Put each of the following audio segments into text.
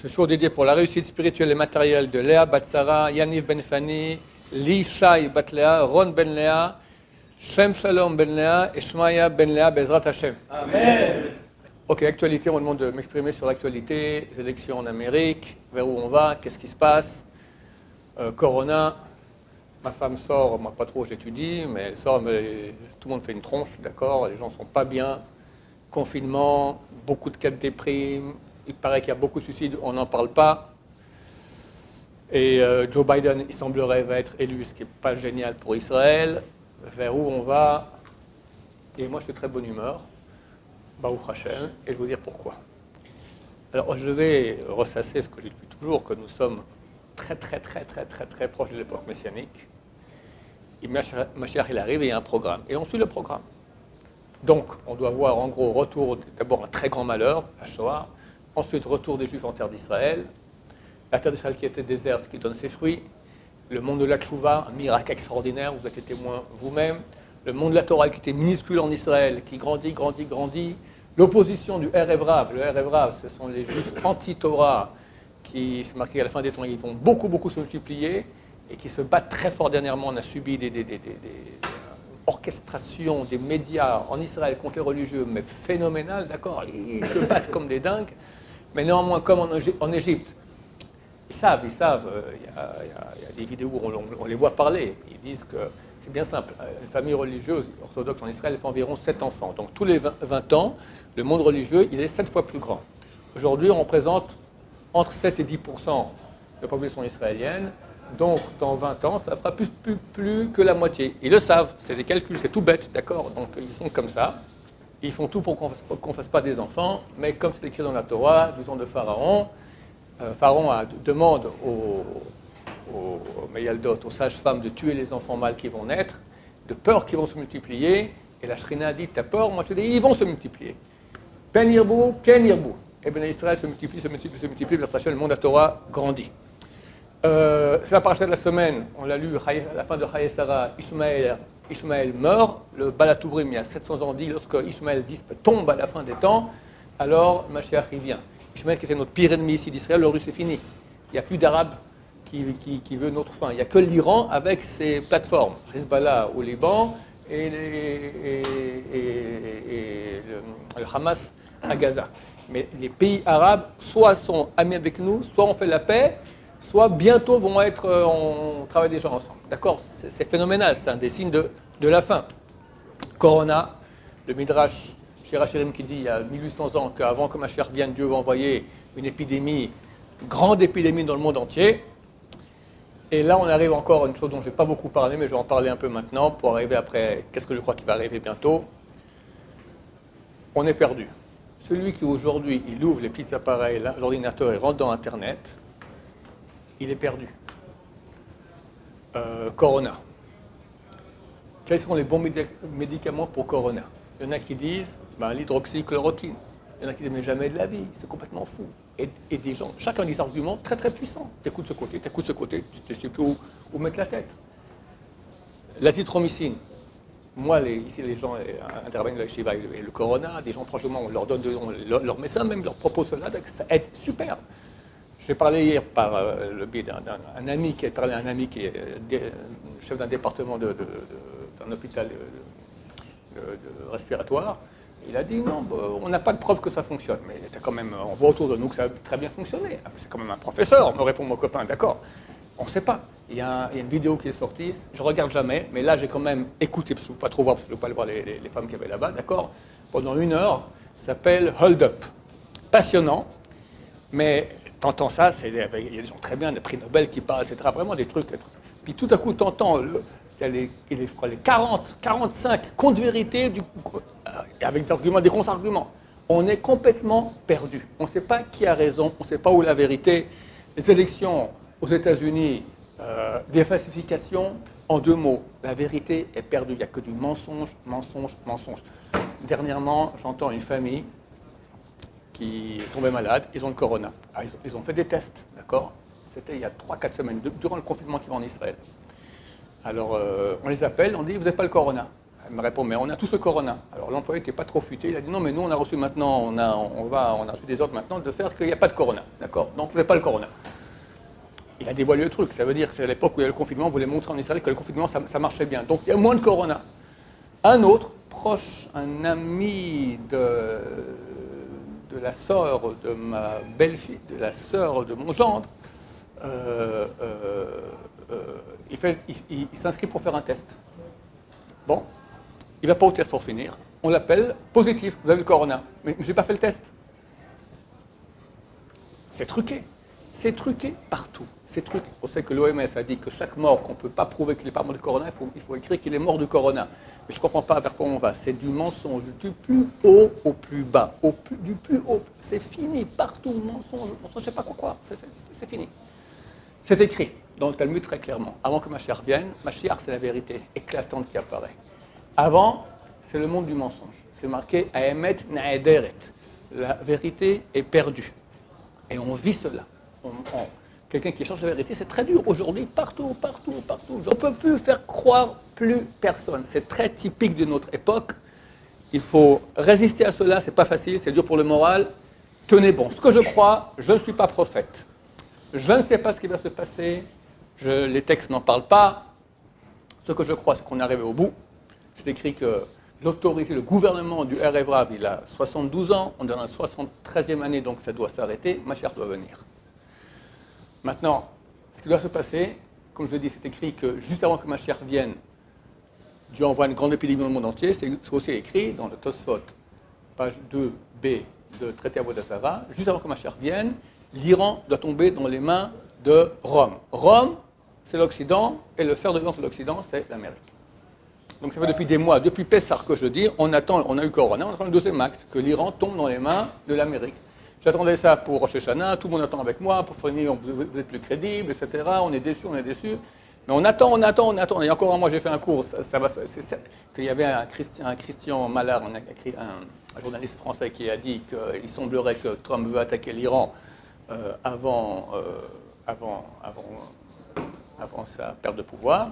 Ce show dédié pour la réussite spirituelle et matérielle de Léa Batsara, Yaniv Ben Fani, Li Shai Bat Léa, Ron Ben Léa, Shem Shalom Ben Léa et Shmaya Ben Léa Bezrat Hashem. Amen. Ok, actualité, on me demande de m'exprimer sur l'actualité, les élections en Amérique, vers où on va, qu'est-ce qui se passe, Corona, ma femme sort, moi pas trop j'étudie, mais elle sort, mais tout le monde fait une tronche, d'accord, les gens sont pas bien, confinement, beaucoup de cas de déprime, il paraît qu'il y a beaucoup de suicides, on n'en parle pas. Et Joe Biden, il semblerait, va être élu, ce qui n'est pas génial pour Israël. Vers où on va? Et moi, je suis de très bonne humeur, Baruch Hashem, et je vais vous dire pourquoi. Alors, je vais ressasser ce que j'ai depuis toujours, que nous sommes très proches de l'époque messianique. Et Mashiach, il arrive et il y a un programme. Et on suit le programme. Donc, on doit voir en gros retour, d'abord un très grand malheur, la Shoah, ensuite retour des Juifs en terre d'Israël, la terre d'Israël qui était déserte, qui donne ses fruits, le monde de la Tchouva, un miracle extraordinaire, vous êtes témoin vous-même, le monde de la Torah qui était minuscule en Israël, qui grandit, l'opposition du Erev Rav, le Erev Rav, ce sont les Juifs anti-Torah, qui, c'est marqué à la fin des temps, ils vont beaucoup se multiplier, et qui se battent très fort dernièrement. On a subi des orchestrations des médias en Israël contre les religieux, mais phénoménales, d'accord, ils se battent comme des dingues, mais néanmoins, comme en Égypte, ils savent, il y a des vidéos où on les voit parler, ils disent que c'est bien simple, une famille religieuse orthodoxe en Israël fait environ 7 enfants, donc tous les 20 ans, le monde religieux, il est 7 fois plus grand. Aujourd'hui, on représente entre 7 et 10% de la population israélienne, donc dans 20 ans, ça fera plus que la moitié. Ils le savent, c'est des calculs, c'est tout bête, d'accord? Donc ils sont comme ça, ils font tout pour qu'on ne fasse pas des enfants, mais comme c'est écrit dans la Torah, du temps de Pharaon, Pharaon demande aux Meyaldot, aux sages-femmes, de tuer les enfants mâles qui vont naître, de peur qu'ils vont se multiplier, et la Shrina dit, t'as peur? Moi je te dis, ils vont se multiplier. Pen yirbu, ken yirbu. Et bien Israël se multiplie, le monde de la Torah grandit. C'est la paracha de la semaine, on l'a lu à la fin de Chaye Sarah, Ishmaël meurt, le Balatoubrim, il y a 700 ans dit, lorsque Ishmaël tombe à la fin des temps, alors Mashiach y vient. Ishmaël qui était notre pire ennemi ici d'Israël, le c'est fini. Il n'y a plus d'Arabes qui veut notre fin. Il n'y a que l'Iran avec ses plateformes, Hezbollah au Liban et le Hamas à Gaza. Mais les pays arabes, soit sont amis avec nous, soit on fait la paix, soit bientôt vont être, on travaille déjà ensemble. D'accord? C'est phénoménal, c'est un des signes de la fin. Corona, le Midrash Shirachirim qui dit il y a 1800 ans qu'avant que Mashiach vienne, Dieu va envoyer une épidémie, une grande épidémie dans le monde entier. Et là, on arrive encore à une chose dont je n'ai pas beaucoup parlé, mais je vais en parler un peu maintenant pour arriver après, qu'est-ce que je crois qui va arriver bientôt. On est perdu. Celui qui aujourd'hui, il ouvre les petits appareils, l'ordinateur et rentre dans Internet, il est perdu. Corona. Quels sont les bons médicaments pour Corona? Il y en a qui disent l'hydroxychloroquine. Il y en a qui disent mais jamais de la vie, c'est complètement fou. Et des gens, chacun a des arguments très puissants. T'écoutes ce côté, tu ne sais plus où mettre la tête. L'azithromycine. Moi, ici, les gens interviennent le Shiva et le Corona, des gens proches de moi, on leur donne, on leur met ça, même leur propose cela, ça aide super. J'ai parlé hier par le biais d'un ami qui est chef d'un département d'un hôpital respiratoire. Il a dit non, on n'a pas de preuve que ça fonctionne, mais quand même, on voit autour de nous que ça a très bien fonctionné. C'est quand même un professeur, me répond mon copain, d'accord. On ne sait pas. Il y a une vidéo qui est sortie, je ne regarde jamais, mais là j'ai quand même écouté, parce que je ne veux pas trop voir, parce que je ne veux pas aller voir les femmes qui avaient là-bas, d'accord. Pendant 1 heure, ça s'appelle Hold Up. Passionnant, mais t'entends ça, il y a des gens très bien, des prix Nobel qui parlent, etc. Vraiment des trucs. Puis tout à coup, t'entends, il y a je crois, les 40, 45 contre-vérités, avec des arguments, des contre-arguments. On est complètement perdu. On ne sait pas qui a raison, on ne sait pas où est la vérité. Les élections aux États-Unis, des falsifications, en 2 mots, la vérité est perdue. Il n'y a que du mensonge. Dernièrement, j'entends une famille qui est tombée malade, ils ont le corona. Ils ont fait des tests, d'accord? C'était il y a 3-4 semaines, durant le confinement qui va en Israël. Alors, on les appelle, on dit, vous n'avez pas le corona. Elle me répond, mais on a tous le corona. Alors, Alors l'employé n'était pas trop futé, il a dit non mais nous on a reçu maintenant, on a reçu des ordres maintenant de faire qu'il n'y a pas de corona, d'accord? Donc vous n'avez pas le corona. Il a dévoilé le truc, ça veut dire que c'est à l'époque où il y a le confinement, on voulait montrer en Israël que le confinement ça marchait bien. Donc il y a moins de corona. Un autre, proche, un ami de la sœur de ma belle-fille, de la sœur de mon gendre, il s'inscrit pour faire un test. Bon, il ne va pas au test pour finir. On l'appelle positif, vous avez le corona. Mais je n'ai pas fait le test. C'est truqué. C'est truqué partout. C'est truqué. On sait que l'OMS a dit que chaque mort qu'on ne peut pas prouver qu'il n'est pas mort du corona, il faut écrire qu'il est mort du corona. Mais je ne comprends pas vers quoi on va. C'est du mensonge, du plus haut au plus bas. Du plus haut. C'est fini. Partout, mensonge, je ne sais pas quoi. C'est fini. C'est écrit dans le Talmud très clairement. Avant que Mashiach vienne, Mashiach, c'est la vérité éclatante qui apparaît. Avant, c'est le monde du mensonge. C'est marqué Haemet Naederet. La vérité est perdue. Et on vit cela. Quelqu'un qui cherche la vérité, c'est très dur aujourd'hui, partout. On ne peut plus faire croire plus personne. C'est très typique de notre époque. Il faut résister à cela, c'est pas facile, c'est dur pour le moral. Tenez bon. Ce que je crois, je ne suis pas prophète. Je ne sais pas ce qui va se passer. Les textes n'en parlent pas. Ce que je crois, c'est qu'on est arrivé au bout. C'est écrit que l'autorité, le gouvernement du Erev Rav, il a 72 ans, on est dans la 73e année, donc ça doit s'arrêter, Mashiach doit venir. Maintenant, ce qui doit se passer, comme je l'ai dit, c'est écrit que juste avant que Mashiach vienne, Dieu envoie une grande épidémie dans le monde entier, c'est aussi écrit dans le Tosfot, page 2b de Traité Avodah Zarah, juste avant que Mashiach vienne, l'Iran doit tomber dans les mains de Rome. Rome, c'est l'Occident, et le fer de lance de l'Occident, c'est l'Amérique. Donc ça fait depuis des mois, depuis Pessah que je dis, on a eu Corona, on attend le deuxième acte, que l'Iran tombe dans les mains de l'Amérique. J'attendais ça pour Rosh Hashanah, tout le monde attend avec moi, pour finir, vous êtes plus crédible, etc. On est déçus. Mais on attend. Et encore un mois, j'ai fait un cours, qu'il y avait un Christian Mallard, un journaliste français qui a dit qu'il semblerait que Trump veut attaquer l'Iran avant sa perte de pouvoir.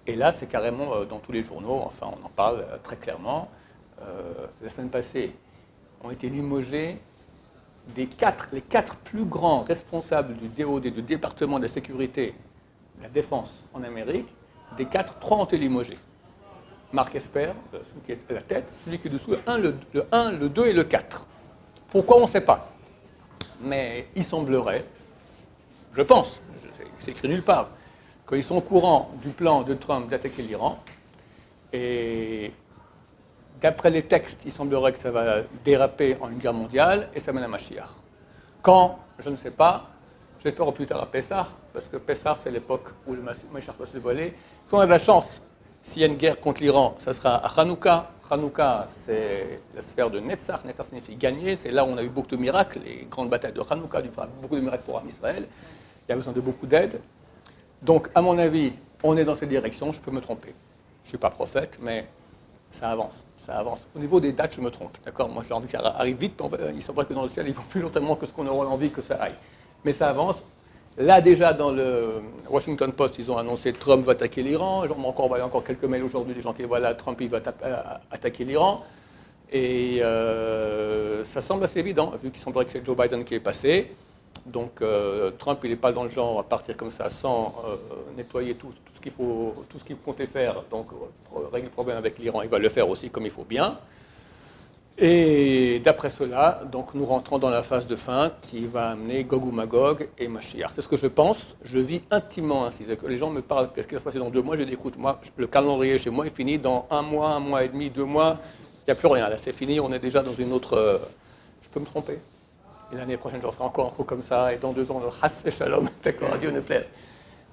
Et là, c'est carrément dans tous les journaux, enfin, on en parle très clairement. La semaine passée, ont été limogés les quatre plus grands responsables du DOD, du département de la sécurité de la défense en Amérique. Des quatre, 3 ont été limogés. Mark Esper, celui qui est à la tête, celui qui est dessous, le 1, le 2 et le 4. Pourquoi on ne sait pas. Mais il semblerait, je pense, c'est écrit nulle part, qu'ils sont au courant du plan de Trump d'attaquer l'Iran. Et d'après les textes, il semblerait que ça va déraper en une guerre mondiale et ça mène à Mashiach. Quand, je ne sais pas, j'espère au plus tard à Pessah, parce que Pessah, c'est l'époque où le Mashiach va se dévoiler. Si on a de la chance, s'il y a une guerre contre l'Iran, ça sera à Hanouka. Hanouka, c'est la sphère de Netzach. Netzach signifie gagner. C'est là où on a eu beaucoup de miracles, les grandes batailles de Hanouka, beaucoup de miracles pour Israël. Il y a besoin de beaucoup d'aide. Donc, à mon avis, on est dans cette direction. Je peux me tromper. Je ne suis pas prophète, mais ça avance. Ça avance. Au niveau des dates, je me trompe. D'accord ? Moi, j'ai envie que ça arrive vite. Il semblerait que dans le ciel, ils vont plus longtemps que ce qu'on aurait envie que ça aille. Mais ça avance. Là, déjà, dans le Washington Post, ils ont annoncé que Trump va attaquer l'Iran. J'en envoyé encore quelques mails aujourd'hui, des gens qui voient là, Trump, il va attaquer l'Iran. Et ça semble assez évident, vu qu'il semblerait que c'est Joe Biden qui est passé. Donc, Trump, il n'est pas dans le genre à partir comme ça sans nettoyer tout ce qu'il comptait faire. Donc, régler le problème avec l'Iran, il va le faire aussi comme il faut bien. Et d'après cela, donc, nous rentrons dans la phase de fin qui va amener Gog ou Magog et Mashiach. C'est ce que je pense. Je vis intimement ainsi. Les gens me parlent, qu'est-ce qui va se passer dans 2 mois? Je dis, écoute, moi, le calendrier chez moi est fini. Dans 1 mois et demi, 2 mois, il n'y a plus rien. Là, c'est fini. On est déjà dans une autre... Je peux me tromper. Et l'année prochaine, je referai encore un coup comme ça. Et dans 2 ans, Hass et Shalom. D'accord, Dieu ne plaise.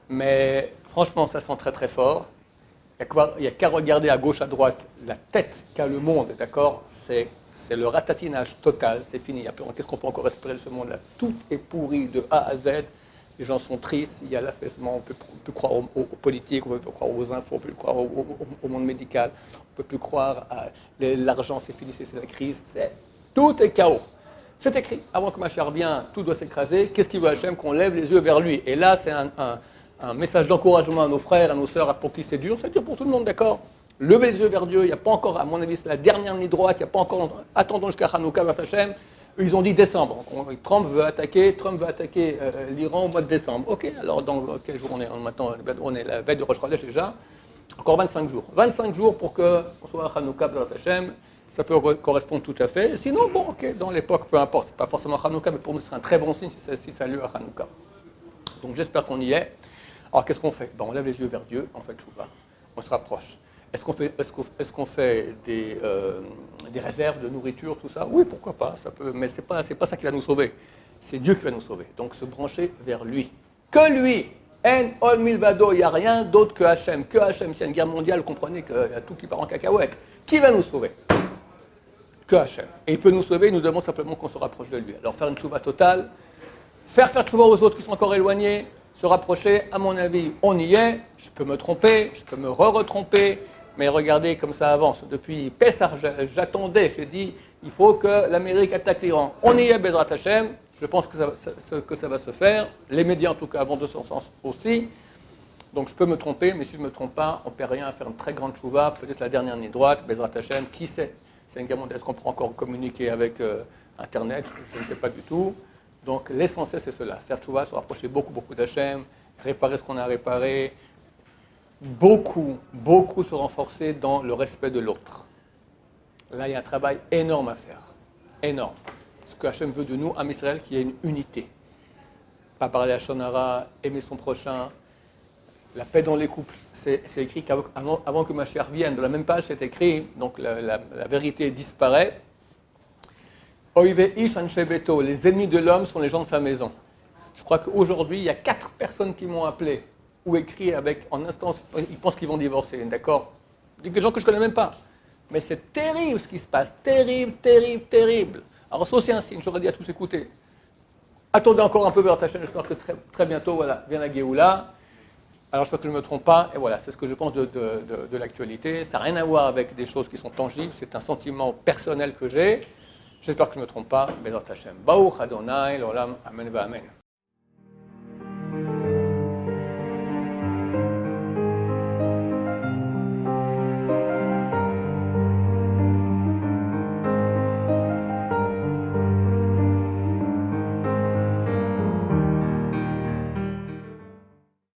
Mais franchement, ça sent très très fort. Il n'y a qu'à regarder à gauche, à droite, la tête qu'a le monde, d'accord? C'est le ratatinage total, c'est fini. Qu'est-ce qu'on peut encore espérer de ce monde-là? Tout est pourri de A à Z. Les gens sont tristes, il y a l'affaissement, on ne peut plus croire aux politiques, on ne peut plus croire aux infos, on ne peut plus croire au monde médical, on ne peut plus croire à l'argent, c'est fini, c'est la crise. Tout est chaos. C'est écrit. Avant que Mashiach vienne, tout doit s'écraser. Qu'est-ce qu'il veut Hachem? Qu'on lève les yeux vers lui. Et là, c'est un message d'encouragement à nos frères, à nos sœurs, pour qui c'est dur pour tout le monde, d'accord? Levez les yeux vers Dieu, il n'y a pas encore, à mon avis, c'est la dernière ligne droite, il n'y a pas encore, attendons jusqu'à Hanouka, vers Hachem. Eux, ils ont dit décembre. Trump veut attaquer l'Iran au mois de décembre. Ok, alors dans quel jour on est maintenant? On est la veille de Rosh Chodesh déjà. Encore 25 jours. 25 jours pour qu'on soit à Hanouka, vers Hachem. Ça peut correspondre tout à fait. Sinon, bon, ok, dans l'époque, peu importe. C'est pas forcément Hanouka, mais pour nous, ce serait un très bon signe si ça a lieu à Hanouka. Donc j'espère qu'on y est. Alors qu'est-ce qu'on fait? On lève les yeux vers Dieu, on fait Tchouva. On se rapproche. Est-ce qu'on fait des réserves de nourriture, tout ça? Oui, pourquoi pas, ça peut, mais ce n'est pas ça qui va nous sauver. C'est Dieu qui va nous sauver. Donc se brancher vers lui. Que lui! En ol milvado, il n'y a rien d'autre que Hachem. Que Hachem, s'il y a une guerre mondiale, comprenez qu'il y a tout qui part en cacahuète. Qui va nous sauver? Que Hachem. Et il peut nous sauver, il nous demande simplement qu'on se rapproche de lui. Alors faire une tchouva totale, faire tchouva aux autres qui sont encore éloignés, se rapprocher, à mon avis, on y est. Je peux me tromper, je peux me re-retromper. Mais regardez comme ça avance. Depuis Pessah, j'attendais, j'ai dit, il faut que l'Amérique attaque l'Iran. On y est, Bezrat Hashem. Je pense que ça va se faire. Les médias, en tout cas, vont de son sens aussi. Donc je peux me tromper, mais si je ne me trompe pas, on ne perd rien à faire une très grande chouva. Peut-être la dernière ligne droite, Bezrat Hashem. Qui sait? C'est une guerre mondiale. Est-ce qu'on peut encore communiquer avec Internet? Je ne sais pas du tout. Donc l'essentiel, c'est cela. Faire chouva, se rapprocher beaucoup d'Hachem, réparer ce qu'on a réparé. Beaucoup se renforcer dans le respect de l'autre. Là, il y a un travail énorme à faire. Énorme. Ce que Hachem veut de nous, Am Israël, qu'il y ait une unité. Pas parler à Shonara, aimer son prochain, la paix dans les couples. C'est écrit qu'avant que Mashiach vienne, de la même page, c'est écrit, donc la vérité disparaît. Oive ish anshe beto, les ennemis de l'homme sont les gens de sa maison. Je crois qu'aujourd'hui, il y a 4 personnes qui m'ont appelé ou écrit en instance, ils pensent qu'ils vont divorcer, d'accord? Des gens que je ne connais même pas. Mais c'est terrible ce qui se passe, terrible. Alors ça aussi un signe, j'aurais dit à tous écouter. Attendez encore un peu vers ta chaîne, j'espère que très bientôt, voilà, vient la Géoula. Alors j'espère que je ne me trompe pas, et voilà, c'est ce que je pense de l'actualité. Ça n'a rien à voir avec des choses qui sont tangibles, c'est un sentiment personnel que j'ai. J'espère que je ne me trompe pas, Bezrat Hashem. Baruch Adonai, l'olam, amen va amen.